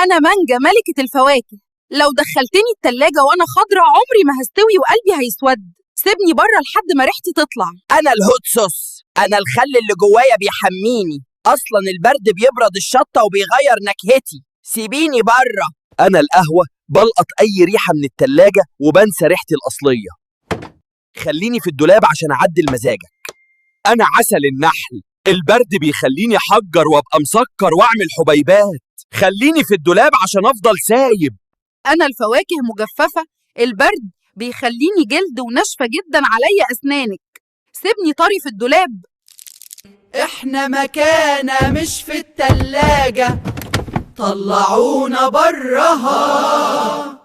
أنا مانجا ملكة الفواكه. لو دخلتني التلاجة وأنا خضرة عمري ما هستوي وقلبي هيسود. سيبني بره لحد ما ريحتي تطلع. أنا الهوت صوص، أنا الخل اللي جوايا بيحميني، أصلا البرد بيبرد الشطة وبيغير نكهتي، سيبيني بره. أنا القهوة، بلقط أي ريحة من التلاجة وبنسى ريحتي الأصلية. خليني في الدولاب عشان أعدل مزاجك. أنا عسل النحل، البرد بيخليني أحجر وأبقى مسكر وأعمل حبيبات. خليني في الدولاب عشان أفضل سايب. أنا الفواكه مجففة، البرد بيخليني جلد وناشفة جدا عليا أسنانك. سيبني طري في الدولاب. إحنا مكانة مش في التلاجة، طلعونا برها.